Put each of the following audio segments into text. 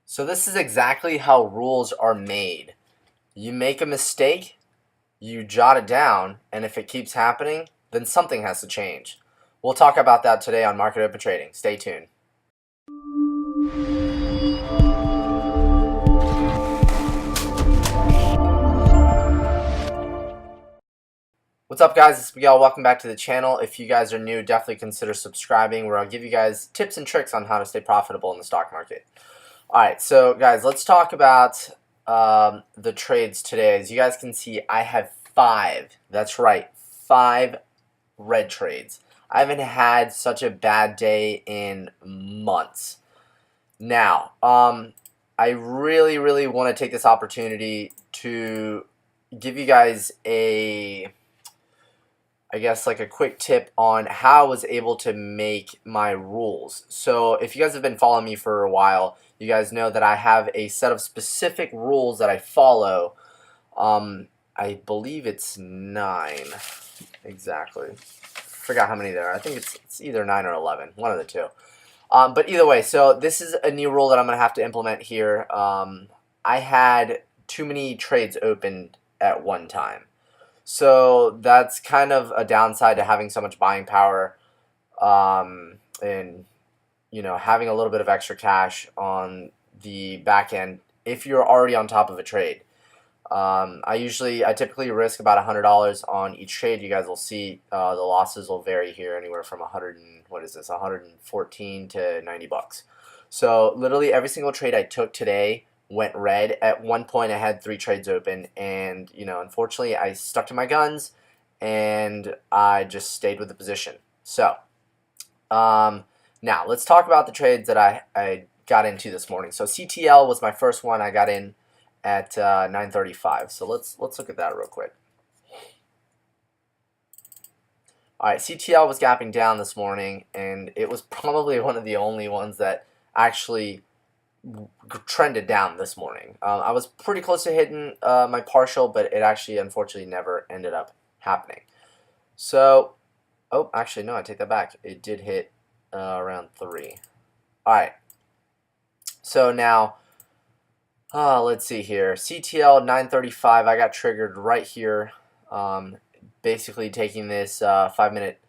So this is exactly how rules are made. You make a mistake, you jot it down, and if it keeps happening, then something has to change. We'll talk about that today on Market Open Trading. Stay tuned. What's up, guys? It's Miguel. Welcome back to the channel. If you guys are new, definitely consider subscribing, where I'll give you guys tips and tricks on how to stay profitable in the stock market. Alright, so guys, let's talk about the trades today. As you guys can see, I have 5. That's right, 5 red trades. I haven't had such a bad day in months. Now, I really want to take this opportunity to give you guys I guess like a quick tip on how I was able to make my rules. So if you guys have been following me for a while, you guys know that I have a set of specific rules that I follow. I believe it's 9 exactly. Forgot how many there are. I think it's either 9 or 11, one of the two. But either way, so this is a new rule that I'm going to have to implement here. I had too many trades open at one time. So that's kind of a downside to having so much buying power, and having a little bit of extra cash on the back end if you're already on top of a trade. I typically risk about $100 on each trade. You guys will see the losses will vary here anywhere from 114 to 90 bucks. So literally every single trade I took today went red. At one point I had 3 trades open, and unfortunately I stuck to my guns and I just stayed with the position. So now let's talk about the trades that I got into this morning. So CTL was my first one. I got in at 9:35. So let's look at that real quick. All right, CTL was gapping down this morning, and it was probably one of the only ones that actually trended down this morning. I was pretty close to hitting my partial, but it actually unfortunately never ended up happening. So, oh, actually no, I take that back. It did hit around 3. All right. So now, let's see here. CTL 9:35. I got triggered right here. Basically taking this 5-minute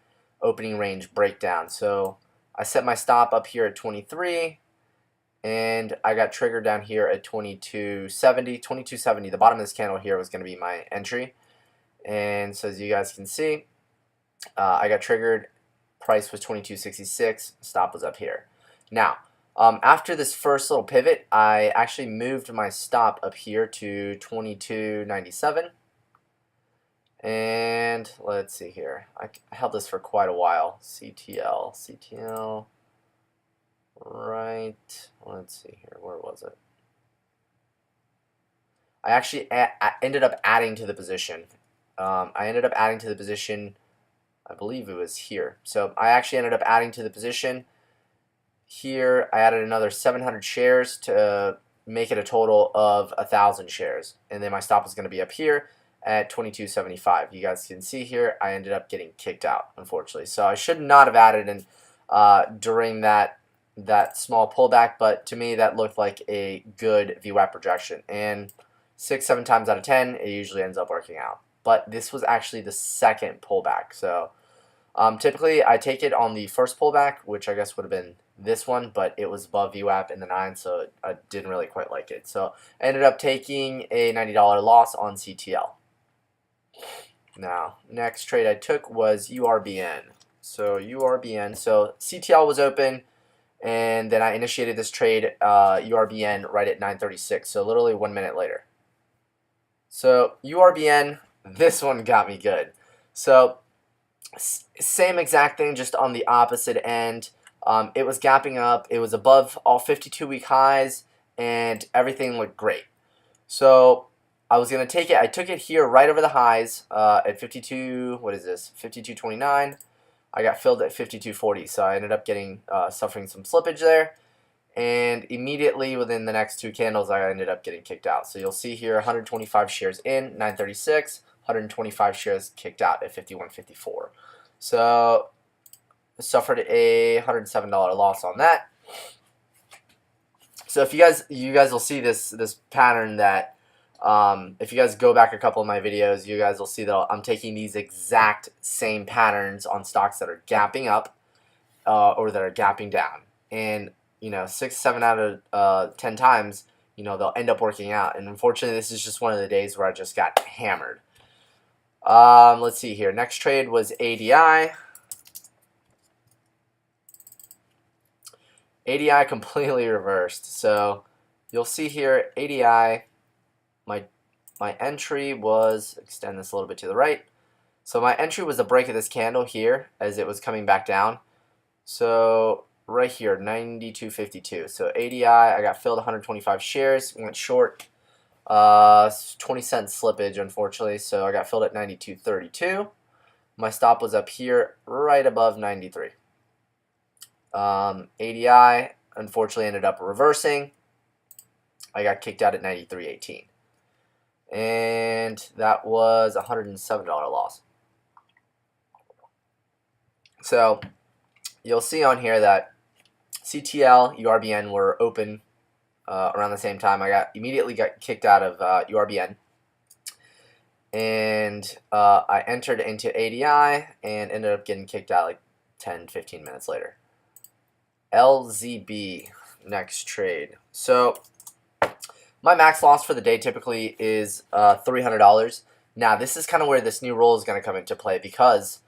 opening range breakdown. So I set my stop up here at 23. And I got triggered down here at 2270. 2270, the bottom of this candle here was going to be my entry. And so as you guys can see, I got triggered. Price was 2266. Stop was up here. Now, after this first little pivot, I actually moved my stop up here to 2297. And let's see here. I held this for quite a while. CTL. Right, let's see here, where was it? I actually ended up adding to the position. I believe it was here. So I actually ended up adding to the position. Here, I added another 700 shares to make it a total of 1,000 shares. And then my stop was going to be up here at 2275. You guys can see here, I ended up getting kicked out, unfortunately. So I should not have added in during that small pullback, but to me that looked like a good VWAP projection, and 6-7 times out of 10 it usually ends up working out. But this was actually the second pullback, so typically I take it on the first pullback, which I guess would have been this one, but it was above VWAP in the 9, so I didn't really quite like it. So I ended up taking a $90 loss on CTL. Now, next trade I took was URBN. So CTL was open, and then I initiated this trade, URBN, right at 9:36, so literally 1 minute later. So URBN, this one got me good. So same exact thing, just on the opposite end. It was gapping up. It was above all 52-week highs, and everything looked great. So I was going to take it. I took it here right over the highs at 52, what is this, 52.29. I got filled at 52.40, so I ended up getting suffering some slippage there, and immediately within the next 2 candles I ended up getting kicked out. So you'll see here 125 shares in 9:36, 125 shares kicked out at 51.54. So I suffered a $107 loss on that. So if you guys will see this pattern that if you guys go back a couple of my videos, you guys will see that I'm taking these exact same patterns on stocks that are gapping up or that are gapping down, and 6, 7 out of 10 times, they'll end up working out. And unfortunately, this is just one of the days where I just got hammered. Let's see here. Next trade was ADI. ADI completely reversed. So you'll see here, ADI, my entry was, extend this a little bit to the right. So my entry was the break of this candle here as it was coming back down. So right here, 92.52. So ADI, I got filled 125 shares, went short. 20-cent slippage, unfortunately, so I got filled at 92.32. My stop was up here right above 93. ADI unfortunately ended up reversing. I got kicked out at 93.18, and that was a $107 loss. So you'll see on here that CTL, URBN were open around the same time. I immediately got kicked out of URBN, and I entered into ADI and ended up getting kicked out like 10-15 minutes later. LZB, next trade. So my max loss for the day typically is $300. Now this is kind of where this new rule is going to come into play, because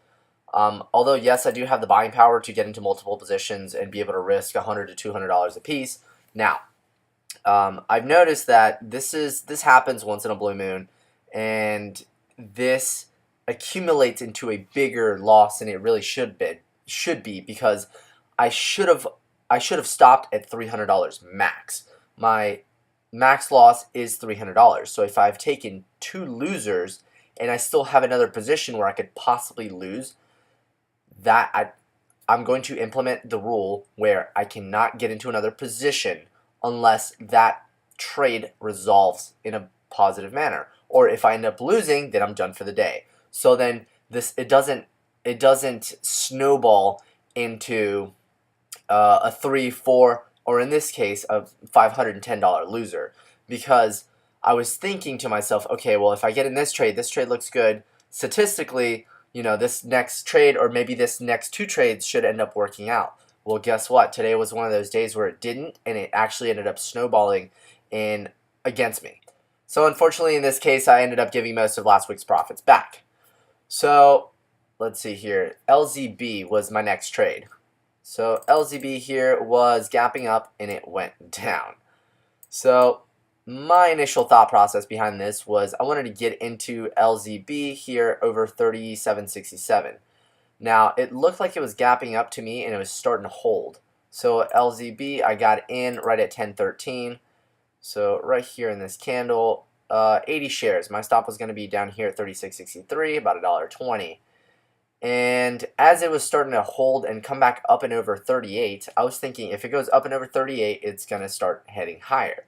although yes, I do have the buying power to get into multiple positions and be able to risk $100 to $200 a piece. Now I've noticed that this happens once in a blue moon, and this accumulates into a bigger loss than it really should be, because I should have stopped at $300 max. My max loss is $300. So if I've taken 2 losers and I still have another position where I could possibly lose, that I'm going to implement the rule where I cannot get into another position unless that trade resolves in a positive manner. Or if I end up losing, then I'm done for the day. So then it doesn't snowball into a 3, 4, or in this case a $510 loser, because I was thinking to myself, okay, well, if I get in this trade looks good statistically, this next trade or maybe this next 2 trades should end up working out. Well, guess what? Today was one of those days where it didn't, and it actually ended up snowballing in against me. So unfortunately, in this case, I ended up giving most of last week's profits back. So let's see here. LZB was my next trade. So LZB here was gapping up and it went down. So my initial thought process behind this was I wanted to get into LZB here over 37.67. Now it looked like it was gapping up to me and it was starting to hold. So LZB, I got in right at 10.13. So right here in this candle, 80 shares. My stop was going to be down here at 36.63, about $1.20. And as it was starting to hold and come back up and over 38, I was thinking if it goes up and over 38, it's going to start heading higher.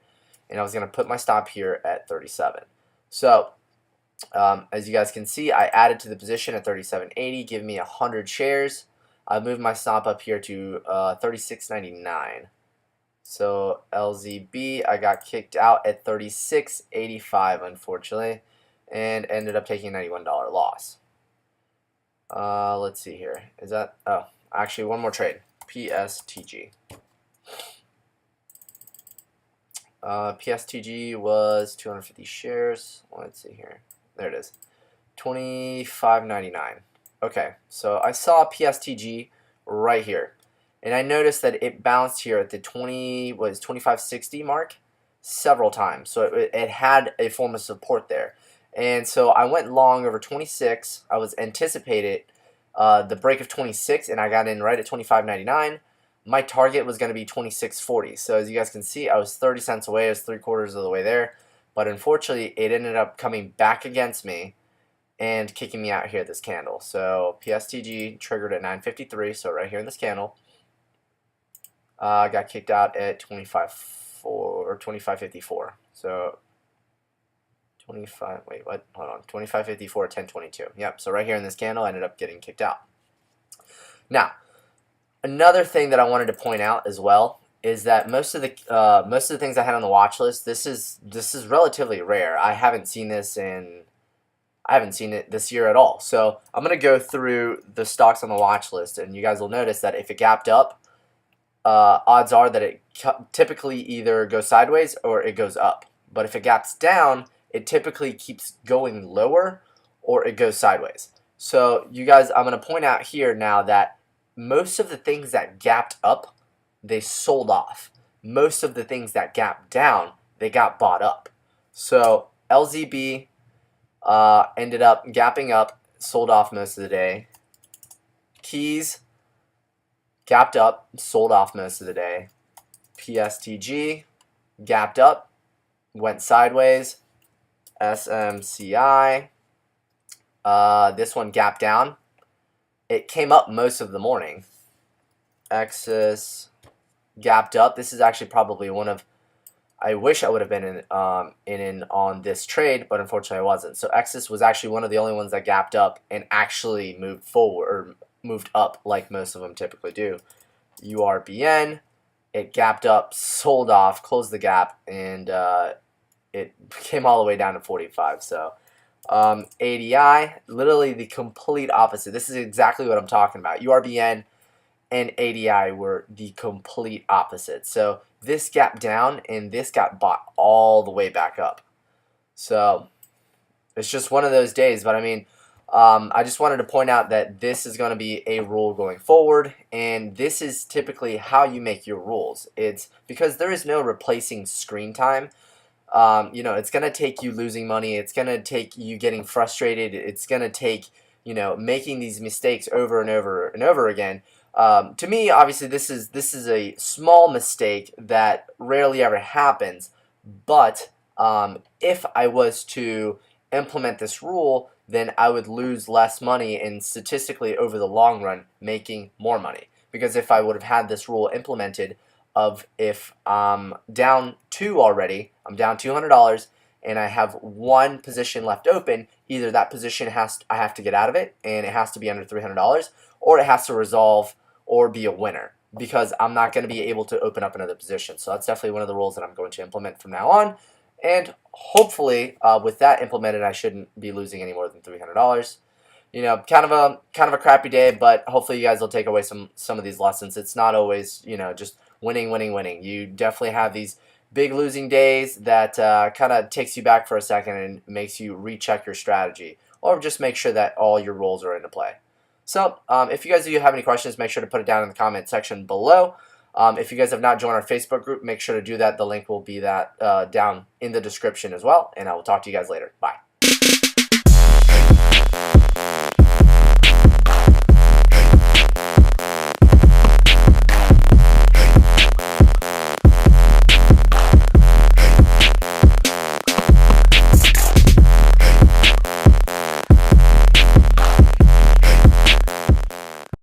And I was going to put my stop here at 37. So as you guys can see, I added to the position at 37.80, giving me 100 shares. I moved my stop up here to 36.99. So LZB, I got kicked out at 36.85, unfortunately, and ended up taking a $91 loss. Let's see here. Is that, oh, actually one more trade. PSTG. PSTG was 250 shares. Let's see here. There it is. $25.99. Okay, so I saw PSTG right here, and I noticed that it bounced here at the 25.60 mark several times. So it had a form of support there. And so I went long over 26. I was anticipated the break of 26, and I got in right at 25.99. My target was going to be 26.40. So as you guys can see, I was 30 cents away. I was 3/4 of the way there. But unfortunately, it ended up coming back against me and kicking me out here at this candle. So PSTG triggered at 9.53. So right here in this candle, I got kicked out at 25.54. So 25, wait, what? Hold on. 25.54, 10.22. Yep, so right here in this candle, I ended up getting kicked out. Now, another thing that I wanted to point out as well is that most of the things I had on the watch list, this is relatively rare. I haven't seen it this year at all. So I'm gonna go through the stocks on the watch list, and you guys will notice that if it gapped up, odds are that it typically either goes sideways or it goes up. But if it gaps down, it typically keeps going lower or it goes sideways. So you guys, I'm going to point out here now that most of the things that gapped up, they sold off. Most of the things that gapped down, they got bought up. So LZB ended up gapping up, sold off most of the day. Keys gapped up, sold off most of the day. PSTG gapped up, went sideways. SMCI, this one gapped down. It came up most of the morning. Exis gapped up. This is actually probably one of, I wish I would have been in on this trade, but unfortunately I wasn't. So Exis was actually one of the only ones that gapped up and actually moved forward, or moved up like most of them typically do. URBN, it gapped up, sold off, closed the gap, and it came all the way down to 45. So ADI, literally the complete opposite. This is exactly what I'm talking about. URBN and ADI were the complete opposite. So this gap down and this got bought all the way back up. So it's just one of those days. But I mean, I just wanted to point out that this is going to be a rule going forward, and this is typically how you make your rules. It's because there is no replacing screen time. It's going to take you losing money. It's going to take you getting frustrated. It's going to take, making these mistakes over and over and over again. To me, obviously, this is a small mistake that rarely ever happens. But if I was to implement this rule, then I would lose less money and statistically over the long run making more money. Because if I would have had this rule implemented, of if I'm down I'm down $200 and I have one position left open, either that position I have to get out of it and it has to be under $300, or it has to resolve or be a winner, because I'm not going to be able to open up another position. So that's definitely one of the rules that I'm going to implement from now on, and hopefully with that implemented, I shouldn't be losing any more than $300. Kind of a crappy day, but hopefully you guys will take away some of these lessons. It's not always just winning, winning, winning. You definitely have these big losing days that kind of takes you back for a second and makes you recheck your strategy, or just make sure that all your roles are into play. So if you guys do have any questions, make sure to put it down in the comment section below. If you guys have not joined our Facebook group, make sure to do that. The link will be down in the description as well, and I will talk to you guys later. Bye.